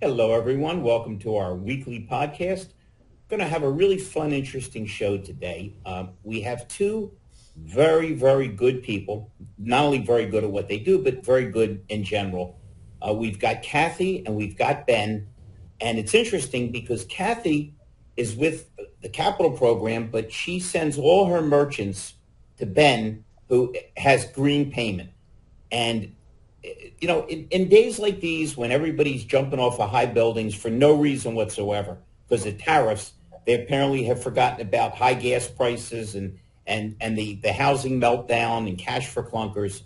Hello, everyone. Welcome to our weekly podcast. Going to have a really fun, interesting show today. We have two very, very good people, not only very good at what they do, but very good in general. We've got Kathy and we've got Ben. And it's interesting because Kathy is with the Capital Program, but she sends all her merchants to Ben, who has green payment. And you know, in days like these, when everybody's jumping off of high buildings for no reason whatsoever, because of tariffs, they apparently have forgotten about high gas prices and the housing meltdown and cash for clunkers.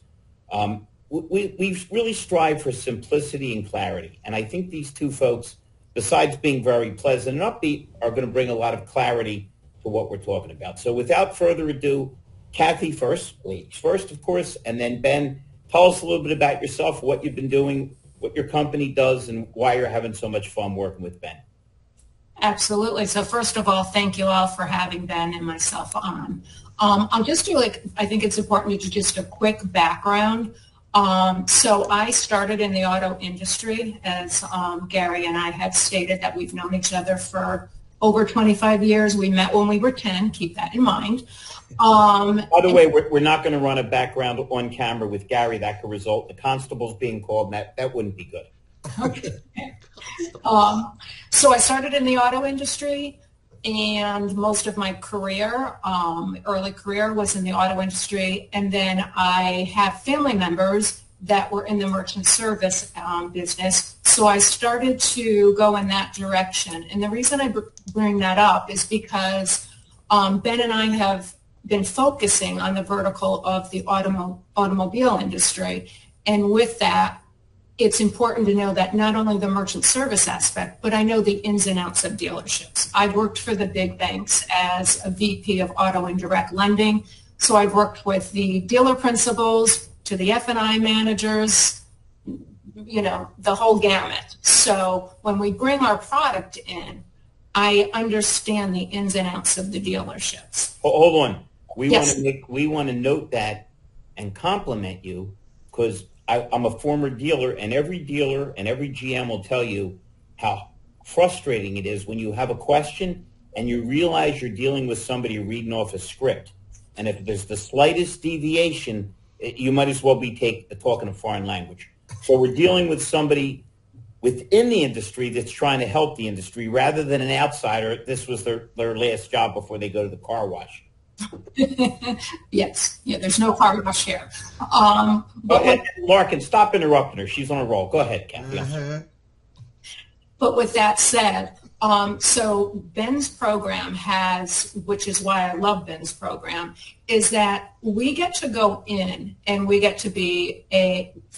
We really strive for simplicity and clarity. And I think these two folks, besides being very pleasant and upbeat, are going to bring a lot of clarity to what we're talking about. So without further ado, Kathy first, ladies first, of course, and then Ben. Tell us a little bit about yourself, what you've been doing, what your company does, and why you're having so much fun working with Ben. Absolutely. So first of all, thank you all for having Ben and myself on. I'll just do I think it's important to do just a quick background. So I started in the auto industry, as Gary and I have stated, that we've known each other for over 25 years. We met when we were 10, keep that in mind. By the way, we're not going to run a background on camera with Gary. That could result in the constables being called, and that wouldn't be good. Okay. So I started in the auto industry, and most of my career, early career, was in the auto industry. And then I have family members that were in the merchant service business. So I started to go in that direction. And the reason I bring that up is because Ben and I have been focusing on the vertical of the automobile industry. And with that, it's important to know that not only the merchant service aspect, but I know the ins and outs of dealerships. I've worked for the big banks as a VP of auto and direct lending. So I've worked with the dealer principals to the F&I managers, you know, the whole gamut. So when we bring our product in, I understand the ins and outs of the dealerships. Hold on. We Yes. want to note that and compliment you, because I'm a former dealer, and every GM will tell you how frustrating it is when you have a question and you realize you're dealing with somebody reading off a script. And if there's the slightest deviation, you might as well be talking a foreign language. So we're dealing with somebody within the industry that's trying to help the industry rather than an outsider. This was their last job before they go to the car wash. Yes. Yeah, there's no car wash here. Larkin, stop interrupting her. She's on a roll. Go ahead, Kathy. But with that said, so Ben's program has, which is why I love Ben's program, is that we get to go in and we get to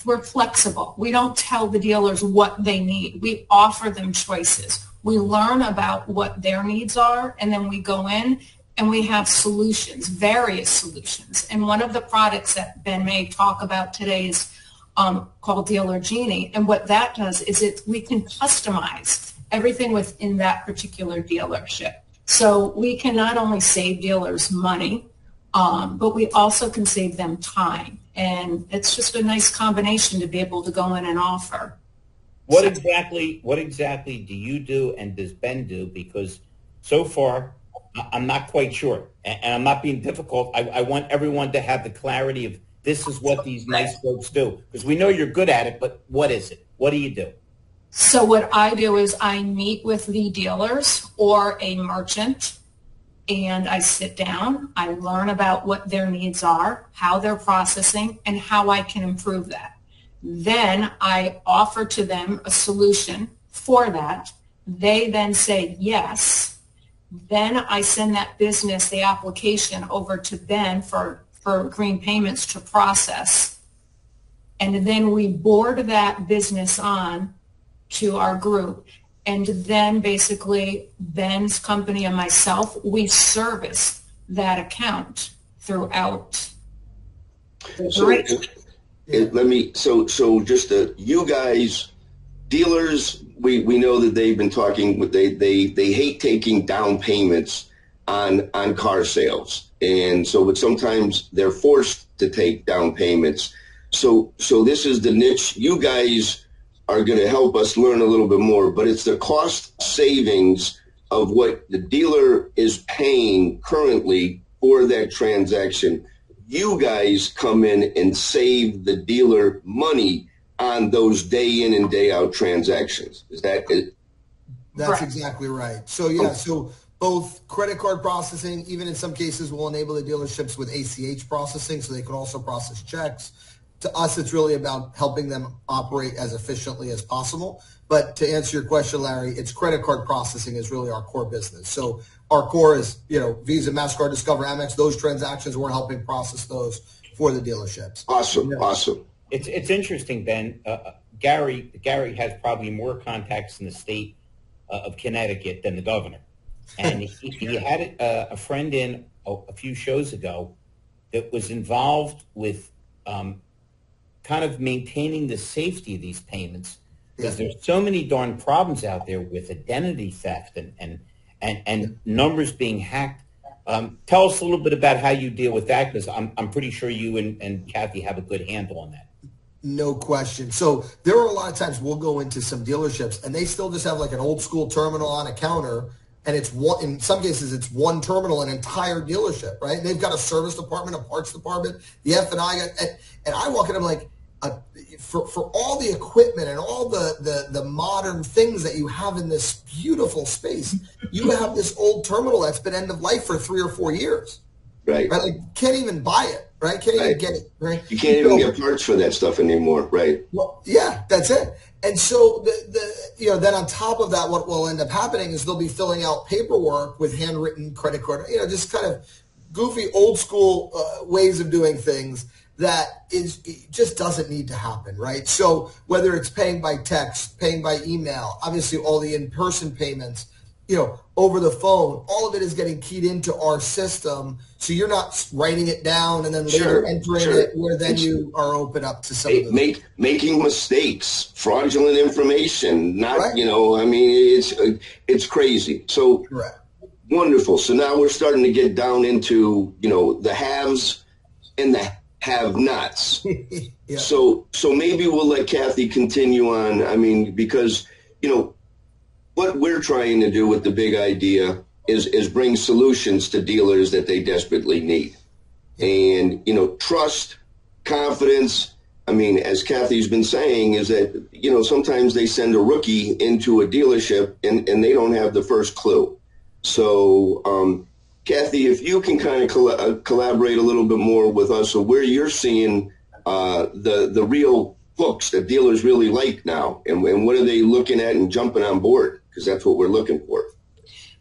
we're flexible. We don't tell the dealers what they need. We offer them choices. We learn about what their needs are, and then we go in and we have solutions, various solutions. And one of the products that Ben may talk about today is called Dealer Genie. And what that does is we can customize everything within that particular dealership. So we can not only save dealers money, but we also can save them time. And it's just a nice combination to be able to go in and offer. What exactly do you do and does Ben do? Because so far, I'm not quite sure, and I'm not being difficult. I want everyone to have the clarity of this is what these nice folks do, because we know you're good at it, but what is it? What do you do? So what I do is I meet with the dealers or a merchant, and I sit down. I learn about what their needs are, how they're processing, and how I can improve that. Then I offer to them a solution for that. They then say yes. Then I send that business, the application, over to Ben for green payments to process. And then we board that business on to our group. And then basically Ben's company and myself, we service that account throughout. You guys, dealers, we know that they've been talking, they hate taking down payments on car sales. But sometimes they're forced to take down payments. So this is the niche. You guys are going to help us learn a little bit more, but it's the cost savings of what the dealer is paying currently for that transaction. You guys come in and save the dealer money on those day in and day out transactions. Is that it? That's exactly right. So yeah, so both credit card processing, even in some cases, will enable the dealerships with ACH processing, so they can also process checks. To us, it's really about helping them operate as efficiently as possible. But to answer your question, Larry, it's credit card processing is really our core business. So our core is, Visa, MasterCard, Discover, Amex, those transactions, we're helping process those for the dealerships. Awesome, awesome. It's interesting, Ben. Gary has probably more contacts in the state of Connecticut than the governor. And he had a friend in a few shows ago that was involved with kind of maintaining the safety of these payments, because there's so many darn problems out there with identity theft and numbers being hacked. Tell us a little bit about how you deal with that, because I'm pretty sure you and Kathy have a good handle on that. No question. So there are a lot of times we'll go into some dealerships and they still just have like an old school terminal on a counter, and it's one, in some cases it's one terminal, an entire dealership, right? They've got a service department, a parts department, the F&I, and I walk in, I'm like, for all the equipment and all the modern things that you have in this beautiful space, you have this old terminal that's been end of life for 3 or 4 years. Right. Like, can't even buy it, right? Can't even get it, right? You can't even get parts for that stuff anymore, right? Well, yeah, that's it. And so then on top of that, what will end up happening is they'll be filling out paperwork with handwritten credit card, just kind of goofy old school ways of doing things that it just doesn't need to happen, right? So whether it's paying by text, paying by email, obviously all the in-person payments, over the phone, all of it is getting keyed into our system. So you're not writing it down and then later entering it, where then you are open up to some of the making mistakes, fraudulent information, not, right. It's crazy. So wonderful. So now we're starting to get down into, the haves and the have-nots. Yeah. So maybe we'll let Kathy continue on. Because, what we're trying to do with the big idea is bring solutions to dealers that they desperately need. And, trust, confidence. As Kathy's been saying, is that, sometimes they send a rookie into a dealership and they don't have the first clue. So, Kathy, if you can kind of collaborate a little bit more with us, so where you're seeing the real hooks that dealers really like now, and what are they looking at and jumping on board? Because that's what we're looking for.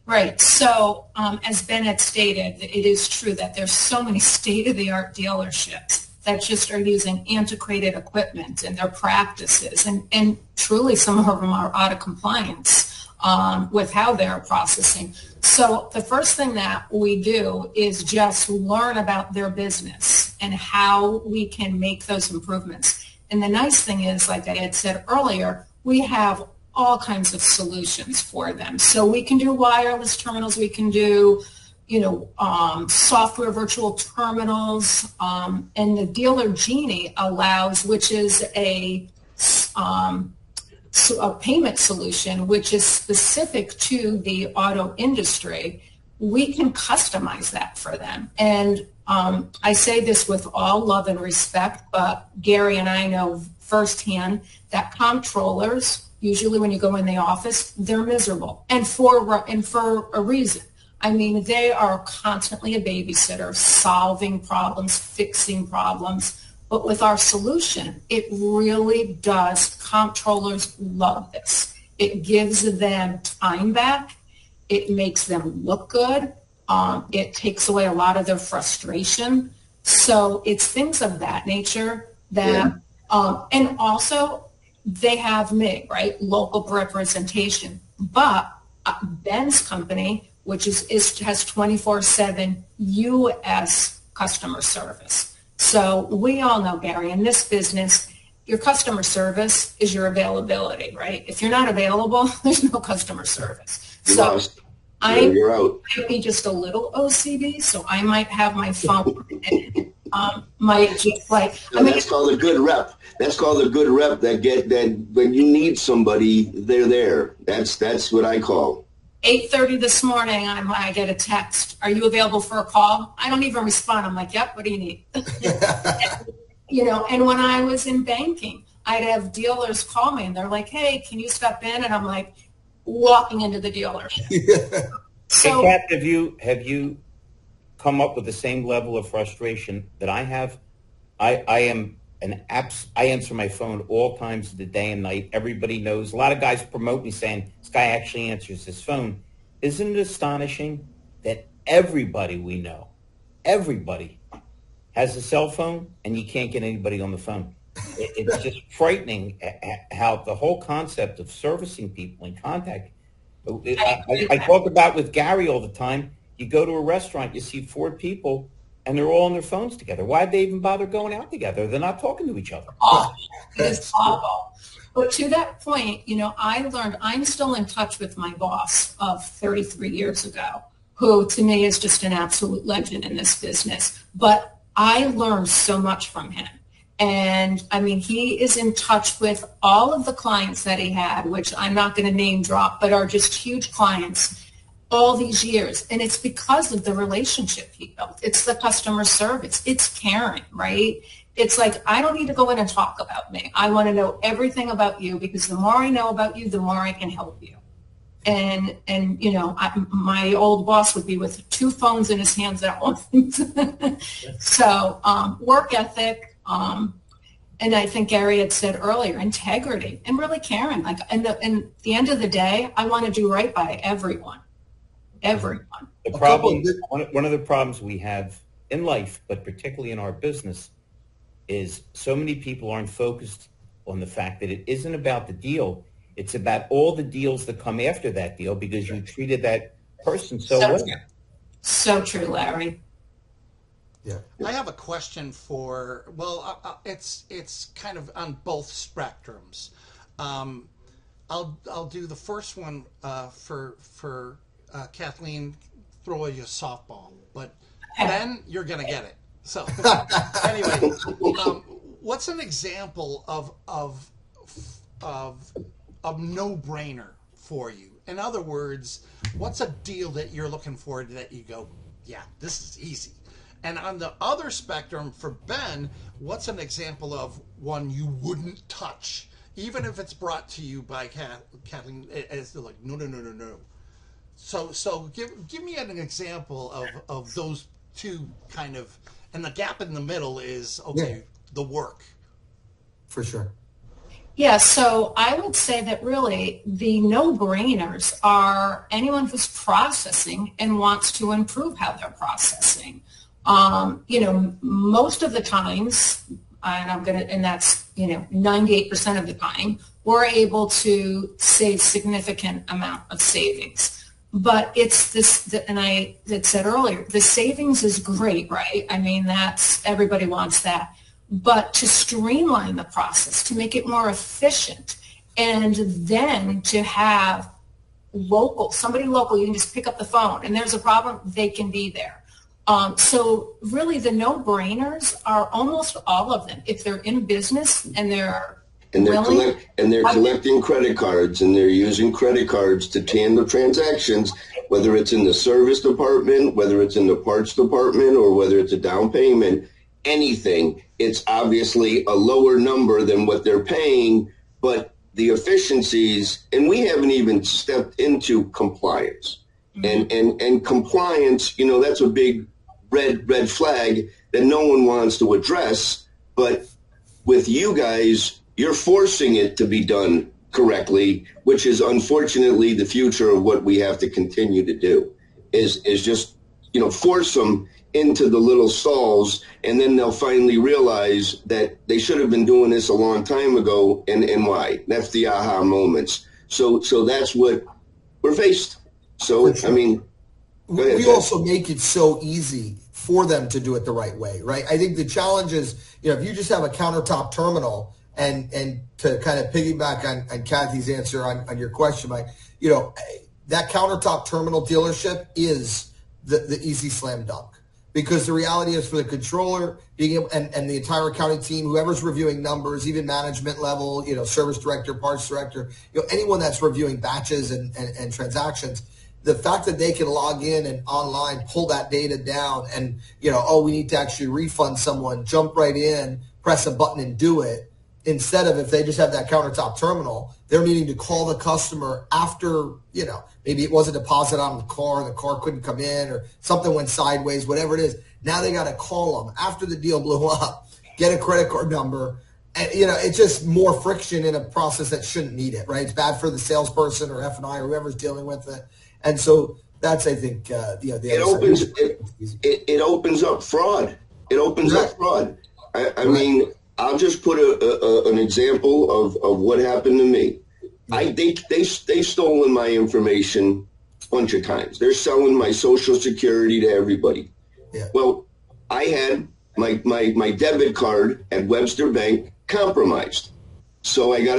Right. So as Ben had stated, it is true that there's so many state-of-the-art dealerships that just are using antiquated equipment in their practices. And truly some of them are out of compliance with how they're processing. So the first thing that we do is just learn about their business and how we can make those improvements. And the nice thing is, like I had said earlier, we have all kinds of solutions for them. So we can do wireless terminals, we can do, software virtual terminals, and the Dealer Genie allows, which is a payment solution, which is specific to the auto industry. We can customize that for them. And I say this with all love and respect, but Gary and I know firsthand that comptrollers, usually when you go in the office, they're miserable, and for a reason. They are constantly a babysitter, solving problems, fixing problems. But with our solution, it really does. Comptrollers love this. It gives them time back. It makes them look good. It takes away a lot of their frustration. So it's things of that nature that, and also they have MIG, right? Local representation. But Ben's company, which has 24/7 U.S. customer service. So we all know, Gary, in this business, your customer service is your availability, right? If you're not available, there's no customer service. So I might be just a little OCD, so I might have my phone might just like, No, that's called a good rep. That's called a good rep that when you need somebody, they're there. That's what I call. 8:30 this morning, I get a text. Are you available for a call? I don't even respond. I'm like, yep, what do you need? And when I was in banking, I'd have dealers call me and they're like, hey, can you step in? And I'm like walking into the dealership. Yeah. So, hey, Kat, have you come up with the same level of frustration that I have? I answer my phone all times of the day and night. Everybody knows. A lot of guys promote me saying, this guy actually answers his phone. Isn't it astonishing that everybody we know, everybody has a cell phone and you can't get anybody on the phone? It's just frightening how the whole concept of servicing people in contact. I talk about with Gary all the time. You go to a restaurant, you see 4 people, and they're all on their phones together. Why'd they even bother going out together? They're not talking to each other. It's awful. But to that point, I learned I'm still in touch with my boss of 33 years ago, who to me is just an absolute legend in this business. But I learned so much from him. And I mean, he is in touch with all of the clients that he had, which I'm not going to name drop, but are just huge clients all these years. And it's because of the relationship he built. It's the customer service. It's caring, right? It's like, I don't need to go in and talk about me. I want to know everything about you, because the more I know about you, the more I can help you. And my old boss would be with 2 phones in his hands at once. So work ethic, and I think Gary had said earlier, integrity and really caring. Like, and the end of the day, I want to do right by everyone. Everyone. The problem, one of the problems we have in life, but particularly in our business, is so many people aren't focused on the fact that it isn't about the deal. It's about all the deals that come after that deal, because you treated that person so well. So true, Larry. Yeah. I have a question for, it's kind of on both spectrums. I'll do the first one for Kathleen, throw you a softball, but then you're going to get it. So anyway, what's an example of a no-brainer for you? In other words, what's a deal that you're looking for that you go, yeah, this is easy? And on the other spectrum, for Ben, what's an example of one you wouldn't touch, even if it's brought to you by Kathleen, as they're like, no. So give me an example of those two kind of, and the gap in the middle is, the work. For sure. Yeah, so I would say that really the no-brainers are anyone who's processing and wants to improve how they're processing. Most of the times, and that's 98% of the time, we're able to save significant amount of savings. But it's this, and I had said earlier, the savings is great, right? I mean, everybody wants that. But to streamline the process, to make it more efficient, and then to have somebody local, you can just pick up the phone, and there's a problem, they can be there. So really the no-brainers are almost all of them. If they're in business and they're collecting credit cards, and they're using credit cards to handle transactions, whether it's in the service department, whether it's in the parts department, or whether it's a down payment, anything, it's obviously a lower number than what they're paying, but the efficiencies, and we haven't even stepped into compliance. Mm-hmm. And compliance, that's a big red flag that no one wants to address. But with you guys, you're forcing it to be done correctly, which is unfortunately the future of what we have to continue to do, is just, force them into the little stalls, and then they'll finally realize that they should have been doing this a long time ago, and why. That's the aha moments. So that's what we're faced. So, sure. I mean, we also make it so easy for them to do it the right way, right? I think the challenge is, if you just have a countertop terminal, and to kind of piggyback on Kathy's answer on your question, Mike, that countertop terminal dealership is the easy slam dunk, because the reality is for the controller being able, and the entire accounting team, whoever's reviewing numbers, even management level, service director, parts director, anyone that's reviewing batches and transactions, the fact that they can log in and online, pull that data down and, we need to actually refund someone, jump right in, press a button and do it. Instead of if they just have that countertop terminal, they're needing to call the customer after, maybe it was a deposit on the car couldn't come in or something went sideways, whatever it is. Now they got to call them after the deal blew up, get a credit card number. And, it's just more friction in a process that shouldn't need it, right? It's bad for the salesperson or F&I or whoever's dealing with it. And so that's, I think, it opens up fraud. It opens up fraud. I mean, I'll just put an example of what happened to me. They stolen my information a bunch of times. They're selling my Social Security to everybody. Yeah. Well, I had my debit card at Webster Bank compromised. So I got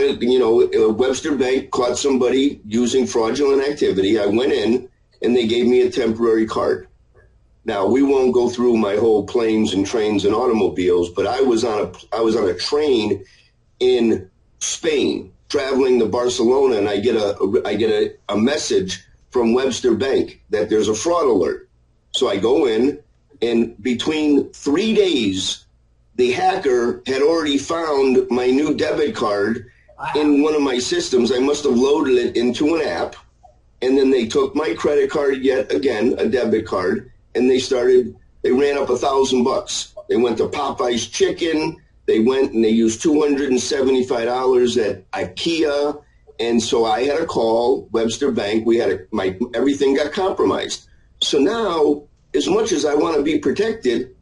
Webster Bank caught somebody using fraudulent activity. I went in and they gave me a temporary card. Now, we won't go through my whole planes and trains and automobiles, but I was on a train in Spain traveling to Barcelona, and I get a message from Webster Bank that there's a fraud alert. So I go in, and between 3 days, the hacker had already found my new debit card in one of my systems. I must have loaded it into an app, and then they took my credit card yet again, a debit card, and they ran up $1,000. They went to Popeye's Chicken. They went and they used $275 at IKEA. And so I had to call Webster Bank. Everything got compromised. So now, as much as I want to be protected,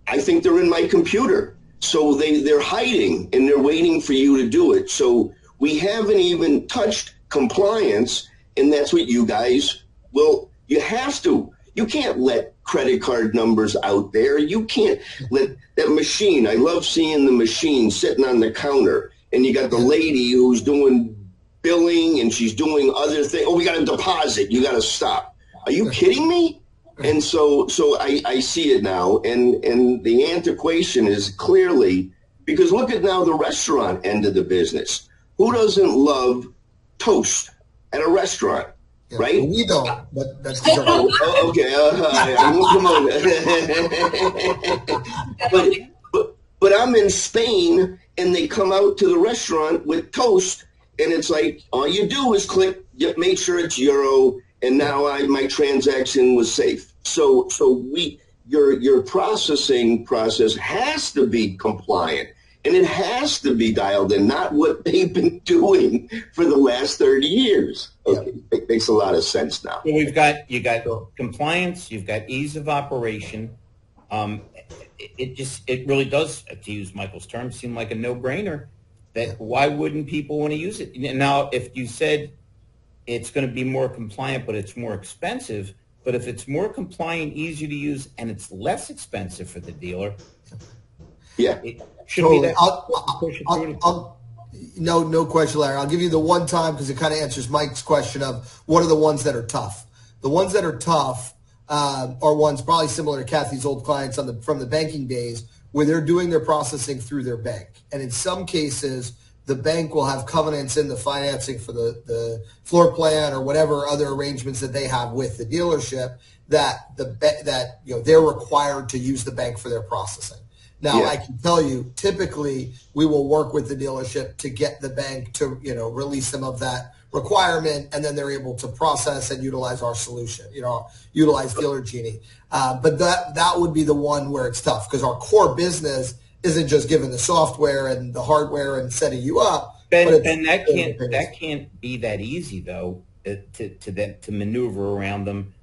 I think they're in my computer. So they're hiding and they're waiting for you to do it. So we haven't even touched compliance. And that's what you guys, you have to. You can't let credit card numbers out there. You can't let that machine. I love seeing the machine sitting on the counter, and you got the lady who's doing billing, and she's doing other things. Oh, we got a deposit. You got to stop. Are you kidding me? And so I see it now, and the antiquation is clearly because look at now the restaurant end of the business. Who doesn't love toast at a restaurant? Yeah, right? We don't, but that's okay. I won't promote it. but I'm in Spain, and they come out to the restaurant with toast, and it's like all you do is click, make sure it's euro, and now my transaction was safe. So your processing process has to be compliant. And it has to be dialed in, not what they've been doing for the last 30 years. Okay, it makes a lot of sense now. So you got compliance, you've got ease of operation. It really does, to use Michael's term, seem like a no-brainer. That why wouldn't people want to use it? Now, if you said it's going to be more compliant, but it's more expensive, but if it's more compliant, easier to use, and it's less expensive for the dealer, totally. No question, Larry. I'll give you the one time because it kind of answers Mike's question of what are the ones that are tough. The ones that are tough are ones probably similar to Kathy's old clients from the banking days where they're doing their processing through their bank. And in some cases, the bank will have covenants in the financing for the floor plan or whatever other arrangements that they have with the dealership that they're required to use the bank for their processing. Now, I can tell you, typically, we will work with the dealership to get the bank to, release them of that requirement, and then they're able to process and utilize our solution, utilize Dealer Genie. But that would be the one where it's tough because our core business isn't just giving the software and the hardware and setting you up. Ben, that can't be that easy, though, to maneuver around them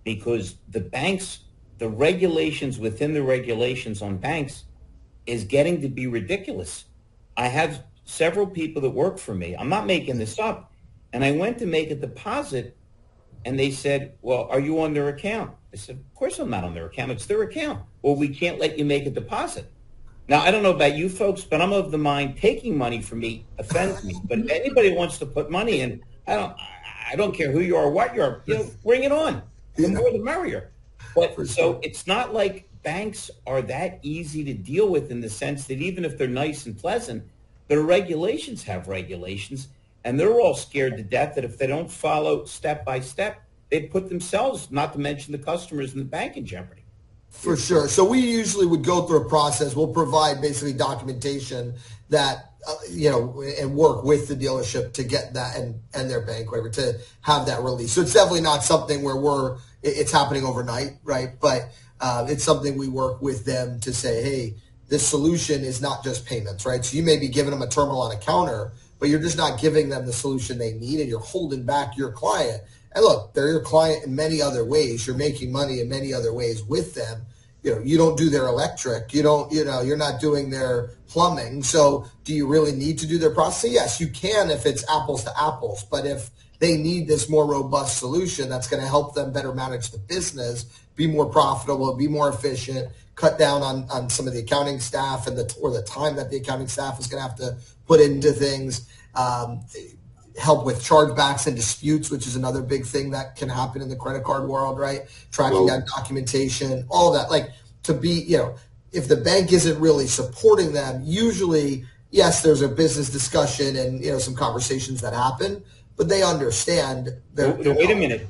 because the banks, the regulations within the regulations on banks is getting to be ridiculous. I have several people that work for me. I'm not making this up. And I went to make a deposit, and they said, well, are you on their account? I said, of course I'm not on their account. It's their account. Well, we can't let you make a deposit. Now, I don't know about you folks, but I'm of the mind taking money from me offends me. But if anybody wants to put money in, I don't care who you are, what you are, bring it on. The more the merrier. But so it's not like banks are that easy to deal with in the sense that even if they're nice and pleasant, their regulations have regulations, and they're all scared to death that if they don't follow step by step, they put themselves, not to mention the customers and the bank, in jeopardy. For sure. So we usually would go through a process. We'll provide basically documentation that, and work with the dealership to get that and their bank, whatever, to have that release. So it's definitely not something where it's happening overnight, right? But it's something we work with them to say, hey, this solution is not just payments, right? So you may be giving them a terminal on a counter, but you're just not giving them the solution they need, and you're holding back your client. And look, they're your client in many other ways. You're making money in many other ways with them. You don't do their electric. You're not doing their plumbing. So do you really need to do their processing? Yes, you can if it's apples to apples. But if they need this more robust solution that's going to help them better manage the business, be more profitable, be more efficient, cut down on some of the accounting staff or the time that the accounting staff is going to have to put into things, help with chargebacks and disputes, which is another big thing that can happen in the credit card world, right? Tracking down documentation, all that. Like, to be, if the bank isn't really supporting them, usually, yes, there's a business discussion and, some conversations that happen, but they understand. Wait a minute.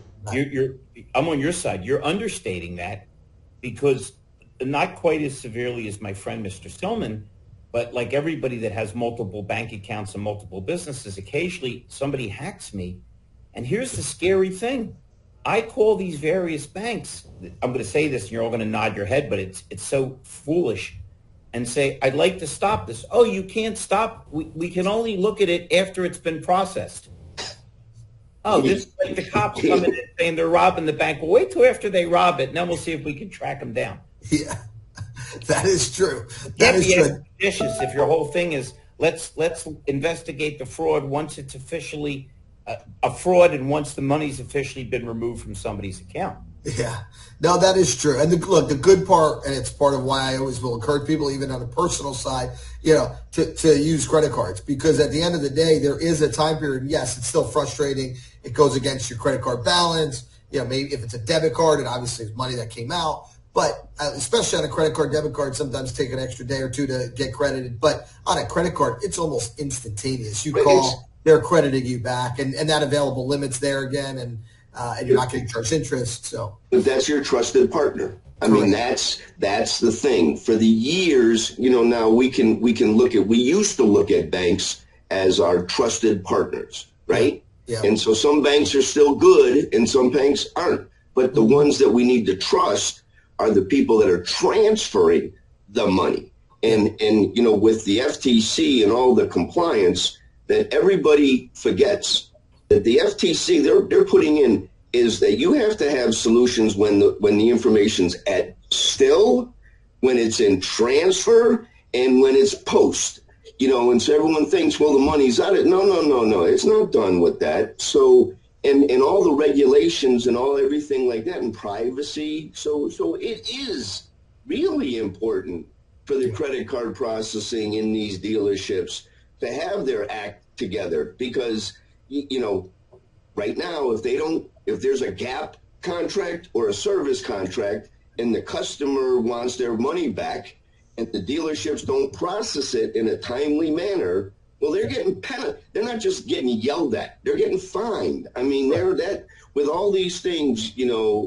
I'm on your side. You're understating that, because not quite as severely as my friend, Mr. Stillman, but like everybody that has multiple bank accounts and multiple businesses, occasionally somebody hacks me. And here's the scary thing. I call these various banks. I'm going to say this and you're all going to nod your head, but it's so foolish, and say, I'd like to stop this. Oh, you can't stop. We can only look at it after it's been processed. Oh, this is like the cops coming in saying they're robbing the bank. Well, wait till after they rob it, and then we'll see if we can track them down. Yeah, that is true. That is true. Vicious if your whole thing is let's investigate the fraud once it's officially a fraud and once the money's officially been removed from somebody's account. Yeah, no, that is true. And look, the good part, and it's part of why I always will encourage people, even on a personal side, to use credit cards, because at the end of the day, there is a time period. Yes, it's still frustrating. It goes against your credit card balance. Maybe if it's a debit card, and obviously it's money that came out. But especially on a credit card, debit card, sometimes take an extra day or two to get credited. But on a credit card, it's almost instantaneous. You call, they're crediting you back, and that available limit's there again, and you're not getting charged interest. So, but that's your trusted partner. I mean, that's the thing. For the years, now we can look at. We used to look at banks as our trusted partners, right? Yeah. And so some banks are still good, and some banks aren't. But the ones that we need to trust are the people that are transferring the money. And with the FTC and all the compliance, that everybody forgets that the FTC, they're putting in is that you have to have solutions when the information's at still, when it's in transfer, and when it's post. And so everyone thinks, well, the money's out. No, it's not done with that. So and all the regulations and everything like that, and privacy. So it is really important for the credit card processing in these dealerships to have their act together, because right now, if there's a gap contract or a service contract and the customer wants their money back and the dealerships don't process it in a timely manner, well, they're getting they're not just getting yelled at, they're getting fined. I mean, with all these things,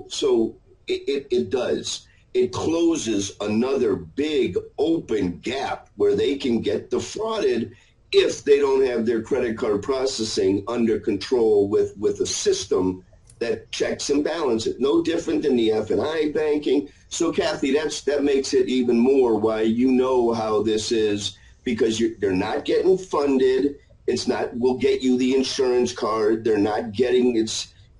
so it closes another big open gap where they can get defrauded if they don't have their credit card processing under control with a system that checks and balances. No different than the F&I banking. So, Kathy, that makes it even more why how this is, because they're not getting funded. It's not, we'll get you the insurance card. They're not getting,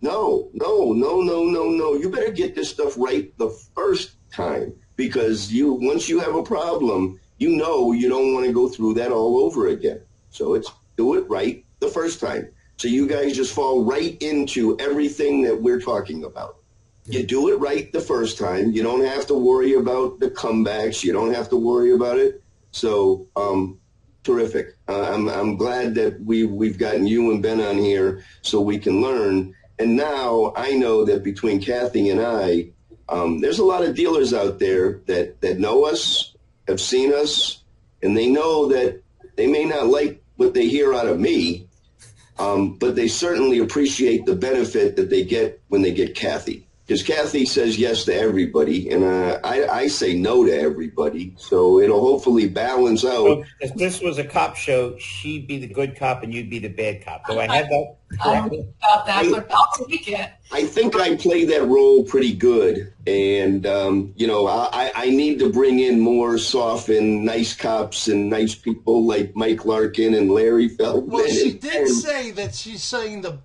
no. You better get this stuff right the first time, because once you have a problem, you don't want to go through that all over again. So it's do it right the first time. So you guys just fall right into everything that we're talking about. You do it right the first time. You don't have to worry about the comebacks. You don't have to worry about it. So terrific. I'm glad that we've gotten you and Ben on here so we can learn. And now I know that between Kathy and I, There's a lot of dealers out there that know us, have seen us, and they know that they may not like what they hear out of me, but they certainly appreciate the benefit that they get when they get Kathy. Because Kathy says yes to everybody, and I say no to everybody. So it'll hopefully balance out. So if this was a cop show, she'd be the good cop and you'd be the bad cop. Do I have that correctly? About that, but I'll take it. I think I play that role pretty good, and I need to bring in more soft and nice cops and nice people like Mike Larkin and Larry Feldman. Well, she did say that she's saying the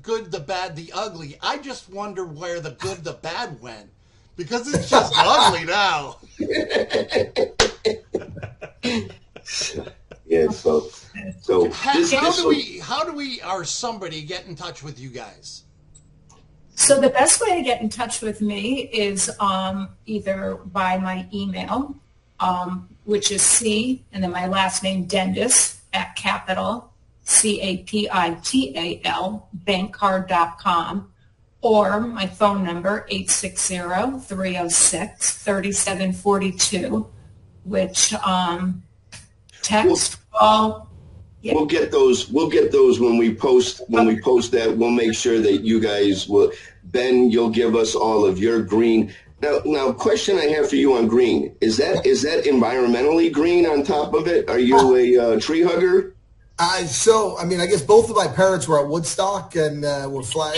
good, the bad, the ugly. I just wonder where the good, the bad went, because it's just ugly now. Yeah, so how do we or somebody get in touch with you guys? So the best way to get in touch with me is either by my email, which is C, and then my last name, Dendis, at capital, CAPITAL, bankcard.com, or my phone number, 860-306-3742, which text, call. Yeah. We'll get those when we post that. We'll make sure that you guys will. Ben, you'll give us all of your green. Now, question I have for you on green, is that environmentally green on top of it? Are you a tree hugger? I guess both of my parents were at Woodstock and were fly,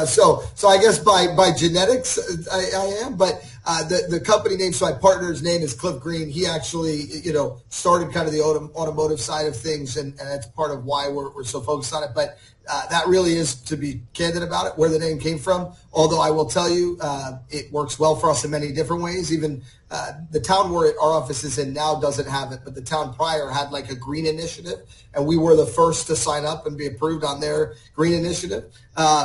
so I guess by genetics I am, but the company name, so my partner's name is Cliff Green. He actually, started kind of the automotive side of things, and that's part of why we're so focused on it. But that really is, to be candid about it, where the name came from. Although I will tell you, it works well for us in many different ways. Even the town where our office is in now doesn't have it, but the town prior had like a green initiative, and we were the first to sign up and be approved on their green initiative.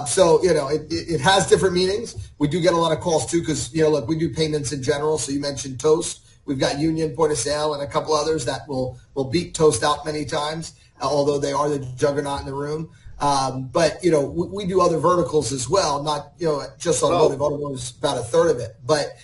So it has different meanings. We do get a lot of calls too, because look, we do payments in general. So you mentioned Toast. We've got Union, Point of Sale, and a couple others that will beat Toast out many times, although they are the juggernaut in the room. But we do other verticals as well, not just automotive. Automotive is about a third of it. But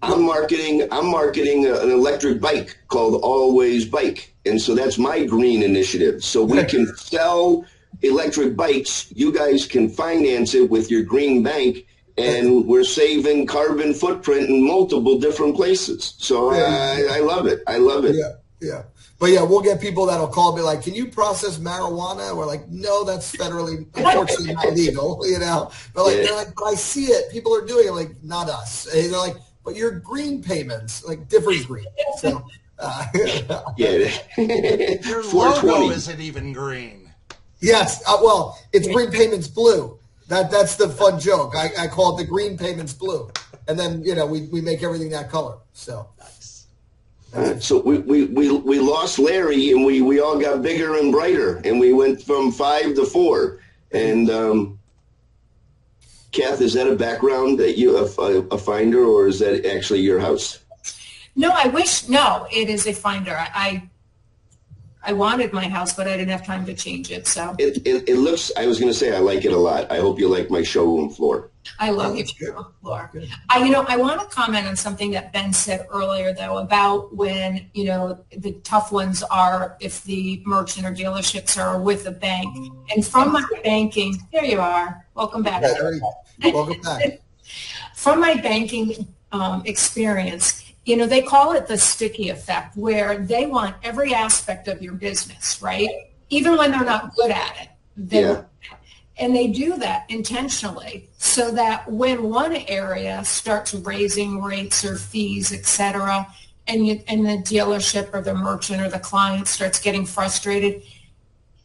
I'm marketing an electric bike called Always Bike, and so that's my green initiative. So we can sell electric bikes. You guys can finance it with your green bank, and we're saving carbon footprint in multiple different places. So I love it. I love it. Yeah. But yeah, we'll get people that'll call and be like, "Can you process marijuana?" We're like, "No, that's federally, unfortunately, not legal." But they're like, "But I see it. People are doing it." Like, not us. And they're like, "But your green payments, like different green." So, yeah. Your logo isn't even green. Yes. Well, it's green payments blue. That's the fun joke. I call it the green payments blue, and then we make everything that color. So. So we lost Larry, and we all got bigger and brighter, and we went from 5 to 4. And Kath, is that a background that you a finder, or is that actually your house? No, it is a finder. I wanted my house, but I didn't have time to change it. So it looks. I was going to say I like it a lot. I hope you like my showroom floor. I love your showroom floor. I want to comment on something that Ben said earlier, though, about when the tough ones are if the merchant or dealerships are with a bank. And from my banking, there you are. Welcome back. Welcome back. From my banking experience. They call it the sticky effect, where they want every aspect of your business, right? Even when they're not good at it. And they do that intentionally so that when one area starts raising rates or fees, et cetera, and the dealership or the merchant or the client starts getting frustrated,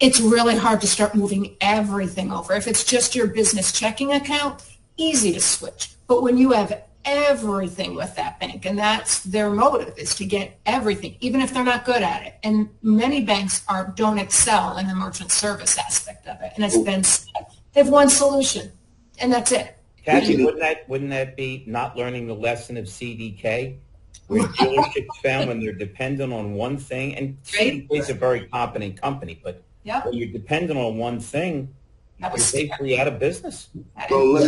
it's really hard to start moving everything over. If it's just your business checking account, easy to switch. But when you have everything with that bank, and that's their motive, is to get everything, even if they're not good at it. And many banks don't excel in the merchant service aspect of it. And it's been said, they have one solution, and that's it. Kathy, wouldn't that be not learning the lesson of CDK, where dealerships found when they're dependent on one thing, and CDK is a very competent company, but when you're dependent on one thing, you're basically out of business. Well,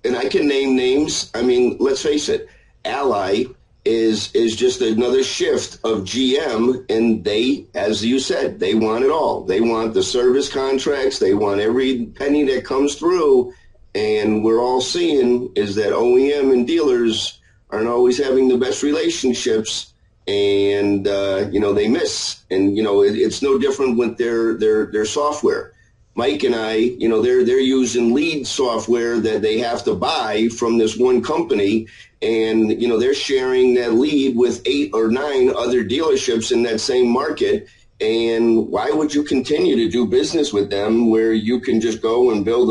and I can name names. I mean, let's face it, Ally is just another shift of GM, and they, as you said, they want it all. They want the service contracts. They want every penny that comes through. And we're all seeing is that OEM and dealers aren't always having the best relationships, and they miss. And it's no different with their software. Mike and I, they're using lead software that they have to buy from this one company, and they're sharing that lead with 8 or 9 other dealerships in that same market. And why would you continue to do business with them where you can just go and build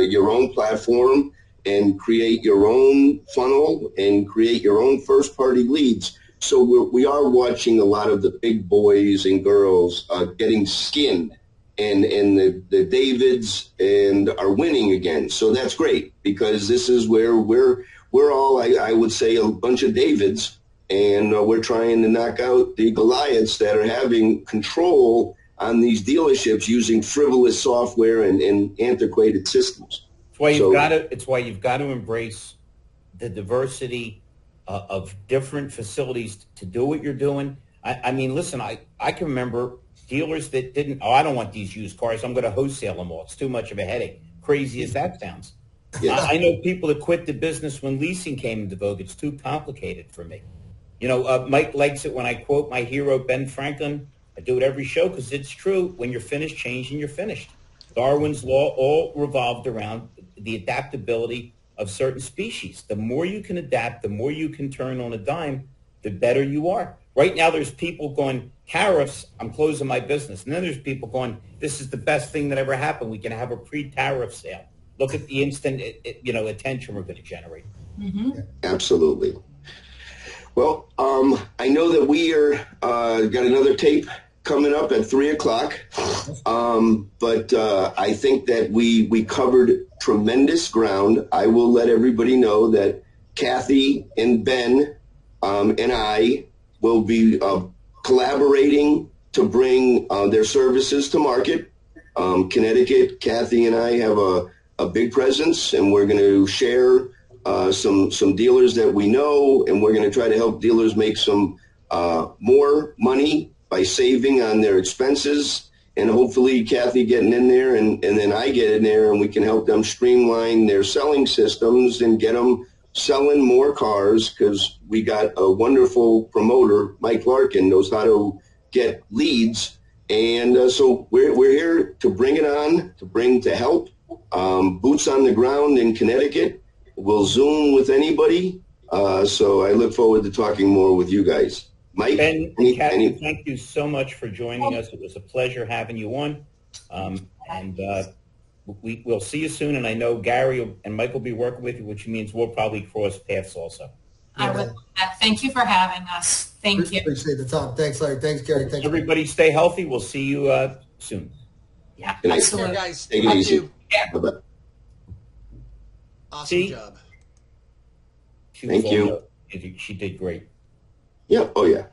your own platform and create your own funnel and create your own first-party leads? So we are watching a lot of the big boys and girls getting skinned, and the Davids and are winning again. So that's great, because this is where we're all, I would say, a bunch of Davids, and we're trying to knock out the Goliaths that are having control on these dealerships using frivolous software and antiquated systems. It's why you've got to embrace the diversity of different facilities to do what you're doing. I mean, listen, I can remember dealers that didn't, I don't want these used cars, I'm going to wholesale them all. It's too much of a headache. Crazy as that sounds. Yeah. I know people that quit the business when leasing came into vogue. It's too complicated for me. Mike likes it when I quote my hero, Ben Franklin. I do it every show because it's true. When you're finished changing, you're finished. Darwin's law all revolved around the adaptability of certain species. The more you can adapt, the more you can turn on a dime, the better you are. Right now, there's people going, tariffs, I'm closing my business. And then there's people going, this is the best thing that ever happened. We can have a pre-tariff sale. Look at the instant, attention we're going to generate. Mm-hmm. Absolutely. Well, I know that we are got another tape coming up at 3:00. But I think that we covered tremendous ground. I will let everybody know that Kathy and Ben and I will be collaborating to bring their services to market. Connecticut, Kathy and I have a big presence, and we're going to share some dealers that we know, and we're going to try to help dealers make some more money by saving on their expenses, and hopefully Kathy getting in there, and then I get in there, and we can help them streamline their selling systems and get them selling more cars, because we got a wonderful promoter, Mike Larkin, knows how to get leads. And so we're here to bring it on, to help. Boots on the ground in Connecticut. We'll Zoom with anybody. So I look forward to talking more with you guys. Mike? Ben and Kathy, thank you so much for joining us. It was a pleasure having you on. We'll see you soon. And I know Gary and Mike will be working with you, which means we'll probably cross paths also. I would. Thank you for having us. Thank you. Appreciate the time. Thanks, Larry. Thanks, Gary. Thanks. Everybody stay healthy. We'll see you soon. Yeah, absolutely. Guys. Take it easy. Yeah. Bye-bye. Awesome job. Thank you. She did great. Yeah. Oh, yeah.